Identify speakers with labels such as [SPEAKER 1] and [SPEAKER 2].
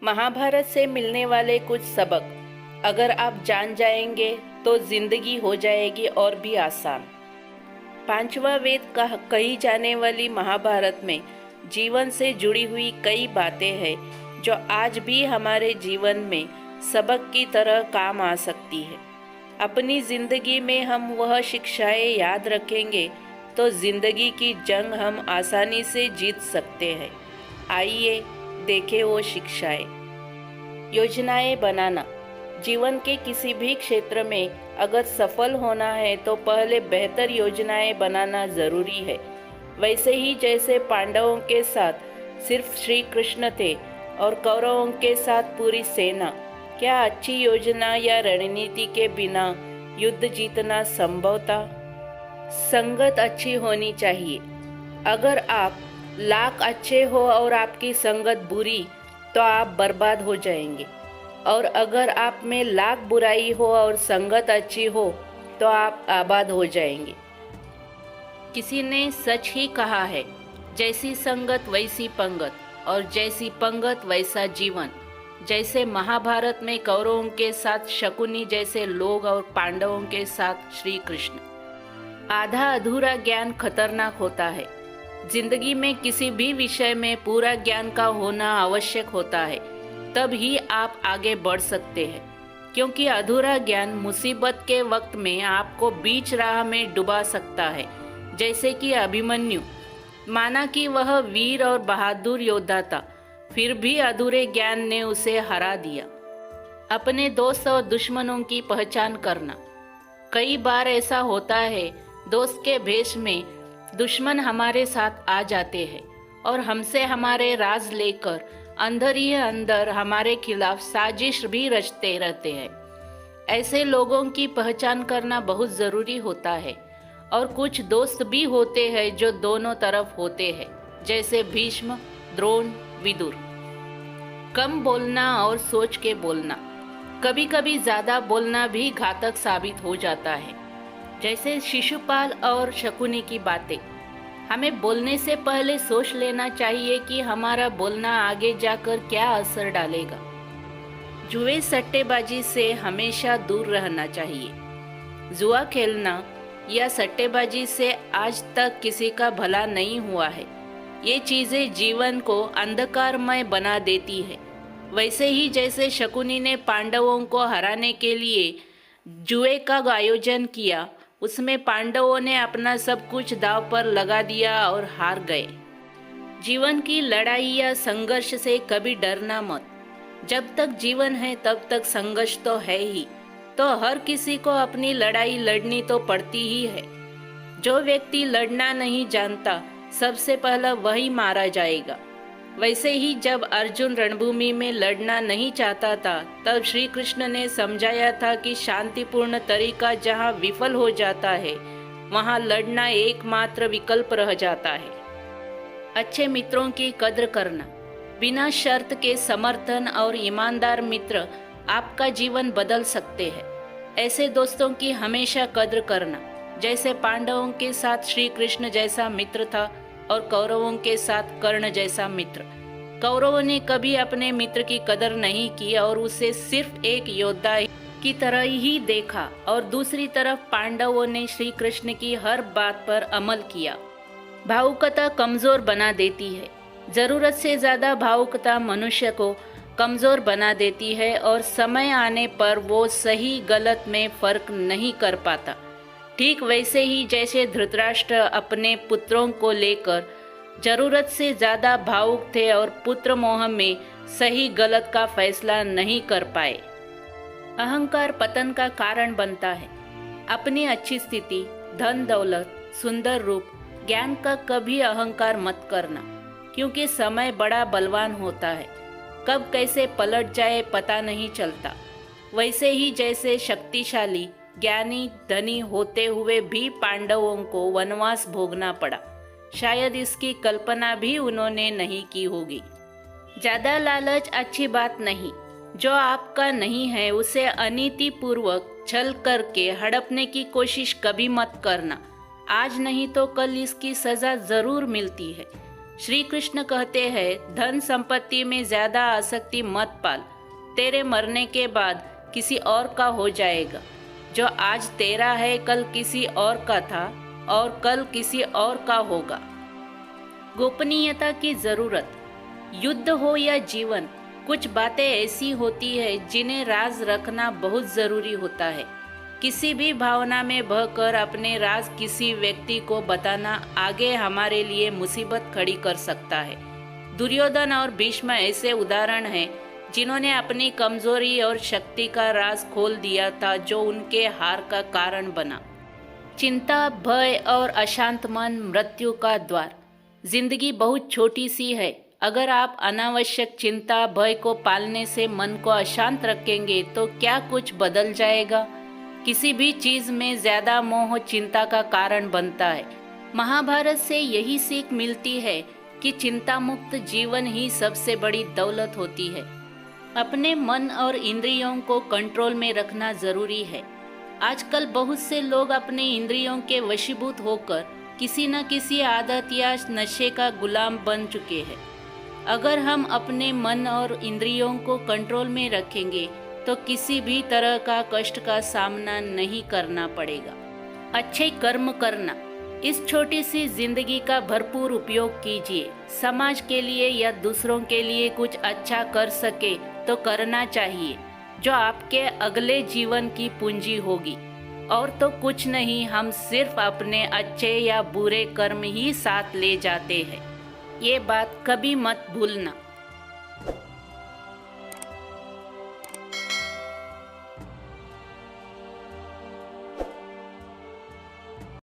[SPEAKER 1] महाभारत से मिलने वाले कुछ सबक अगर आप जान जाएंगे तो जिंदगी हो जाएगी और भी आसान। पांचवा वेद कही जाने वाली महाभारत में जीवन से जुड़ी हुई कई बातें हैं जो आज भी हमारे जीवन में सबक की तरह काम आ सकती है। अपनी जिंदगी में हम वह शिक्षाएं याद रखेंगे तो जिंदगी की जंग हम आसानी से जीत सकते हैं। आइए देखें वो शिक्षाएं। योजनाएं बनाना। जीवन के किसी भी क्षेत्र में अगर सफल होना है तो पहले बेहतर योजनाएं बनाना जरूरी है। वैसे ही जैसे पांडवों के साथ सिर्फ श्री कृष्ण थे और कौरवों के साथ पूरी सेना, क्या अच्छी योजना या रणनीति के बिना युद्ध जीतना संभव था? संगत अच्छी होनी चाहिए। अगर आप लाख अच्छे हो और आपकी संगत बुरी तो आप बर्बाद हो जाएंगे, और अगर आप में लाख बुराई हो और संगत अच्छी हो तो आप आबाद हो जाएंगे। किसी ने सच ही कहा है, जैसी संगत वैसी पंगत और जैसी पंगत वैसा जीवन। जैसे महाभारत में कौरवों के साथ शकुनी जैसे लोग और पांडवों के साथ श्री कृष्ण। आधा अधूरा ज्ञान खतरनाक होता है। जिंदगी में किसी भी विषय में पूरा ज्ञान का होना आवश्यक होता है, तब ही आप आगे बढ़ सकते हैं, क्योंकि अधूरा ज्ञान मुसीबत के वक्त में आपको बीच राह में डुबा सकता है। जैसे कि अभिमन्यु, माना कि वह वीर और बहादुर योद्धा था, फिर भी अधूरे ज्ञान ने उसे हरा दिया। अपने दोस्त और दुश्मनों की पहचान करना। कई बार ऐसा होता है, दोस्त के भेष में दुश्मन हमारे साथ आ जाते हैं और हमसे हमारे राज लेकर अंदर ही अंदर हमारे खिलाफ साजिश भी रचते रहते हैं। ऐसे लोगों की पहचान करना बहुत ज़रूरी होता है। और कुछ दोस्त भी होते हैं जो दोनों तरफ होते हैं, जैसे भीष्म, द्रोण, विदुर। कम बोलना और सोच के बोलना। कभी कभी ज़्यादा बोलना भी घातक साबित हो जाता है। जैसे शिशुपाल और शकुनी की बातें। हमें बोलने से पहले सोच लेना चाहिए कि हमारा बोलना आगे जाकर क्या असर डालेगा। जुए सट्टेबाजी से हमेशा दूर रहना चाहिए। जुआ खेलना या सट्टेबाजी से आज तक किसी का भला नहीं हुआ है। ये चीज़ें जीवन को अंधकारमय बना देती है। वैसे ही जैसे शकुनी ने पांडवों को हराने के लिए जुए का आयोजन किया, उसमें पांडवों ने अपना सब कुछ दांव पर लगा दिया और हार गए। जीवन की लड़ाई या संघर्ष से कभी डरना मत। जब तक जीवन है तब तक संघर्ष तो है ही, तो हर किसी को अपनी लड़ाई लड़नी तो पड़ती ही है। जो व्यक्ति लड़ना नहीं जानता, सबसे पहला वही मारा जाएगा। वैसे ही जब अर्जुन रणभूमि में लड़ना नहीं चाहता था, तब श्री कृष्ण ने समझाया था कि शांतिपूर्ण तरीका जहाँ विफल हो जाता है, वहाँ लड़ना एकमात्र विकल्प रह जाता है। अच्छे मित्रों की कद्र करना। बिना शर्त के समर्थन और ईमानदार मित्र आपका जीवन बदल सकते हैं। ऐसे दोस्तों की हमेशा कद्र करना। जैसे पांडवों के साथ श्री कृष्ण जैसा मित्र था और कौरवों के साथ कर्ण जैसा मित्र। कौरवों ने कभी अपने मित्र की कदर नहीं की और उसे सिर्फ एक योद्धा की तरह ही देखा, और दूसरी तरफ पांडवों ने श्री कृष्ण की हर बात पर अमल किया। भावुकता कमजोर बना देती है। जरूरत से ज्यादा भावुकता मनुष्य को कमजोर बना देती है और समय आने पर वो सही गलत में फर्क नहीं कर पाता। ठीक वैसे ही जैसे धृतराष्ट्र अपने पुत्रों को लेकर जरूरत से ज़्यादा भावुक थे और पुत्र मोह में सही गलत का फैसला नहीं कर पाए। अहंकार पतन का कारण बनता है। अपनी अच्छी स्थिति, धन दौलत, सुंदर रूप, ज्ञान का कभी अहंकार मत करना, क्योंकि समय बड़ा बलवान होता है। कब कैसे पलट जाए पता नहीं चलता। वैसे ही जैसे शक्तिशाली ज्ञानी धनी होते हुए भी पांडवों को वनवास भोगना पड़ा, शायद इसकी कल्पना भी उन्होंने नहीं की होगी। ज्यादा लालच अच्छी बात नहीं। जो आपका नहीं है उसे अनीति पूर्वक छल करके हड़पने की कोशिश कभी मत करना। आज नहीं तो कल इसकी सजा जरूर मिलती है। श्री कृष्ण कहते हैं, धन संपत्ति में ज्यादा आसक्ति मत पाल, तेरे मरने के बाद किसी और का हो जाएगा। जो आज तेरा है कल किसी और का था और कल किसी और का होगा। गोपनीयता की जरूरत। युद्ध हो या जीवन, कुछ बातें ऐसी होती है जिन्हें राज रखना बहुत जरूरी होता है। किसी भी भावना में बहकर अपने राज किसी व्यक्ति को बताना आगे हमारे लिए मुसीबत खड़ी कर सकता है। दुर्योधन और भीष्म ऐसे उदाहरण हैं जिन्होंने अपनी कमजोरी और शक्ति का राज खोल दिया था, जो उनके हार का कारण बना। चिंता, भय और अशांत मन मृत्यु का द्वार। जिंदगी बहुत छोटी सी है। अगर आप अनावश्यक चिंता, भय को पालने से मन को अशांत रखेंगे तो क्या कुछ बदल जाएगा? किसी भी चीज में ज्यादा मोह चिंता का कारण बनता है। महाभारत से यही सीख मिलती है कि चिंता मुक्त जीवन ही सबसे बड़ी दौलत होती है। अपने मन और इंद्रियों को कंट्रोल में रखना जरूरी है। आजकल बहुत से लोग अपने इंद्रियों के वशीभूत होकर किसी न किसी आदत या नशे का गुलाम बन चुके हैं। अगर हम अपने मन और इंद्रियों को कंट्रोल में रखेंगे तो किसी भी तरह का कष्ट का सामना नहीं करना पड़ेगा। अच्छे कर्म करना। इस छोटी सी जिंदगी का भरपूर उपयोग कीजिए। समाज के लिए या दूसरों के लिए कुछ अच्छा कर सके तो करना चाहिए, जो आपके अगले जीवन की पूंजी होगी। और तो कुछ नहीं, हम सिर्फ अपने अच्छे या बुरे कर्म ही साथ ले जाते हैं। ये बात कभी मत भूलना।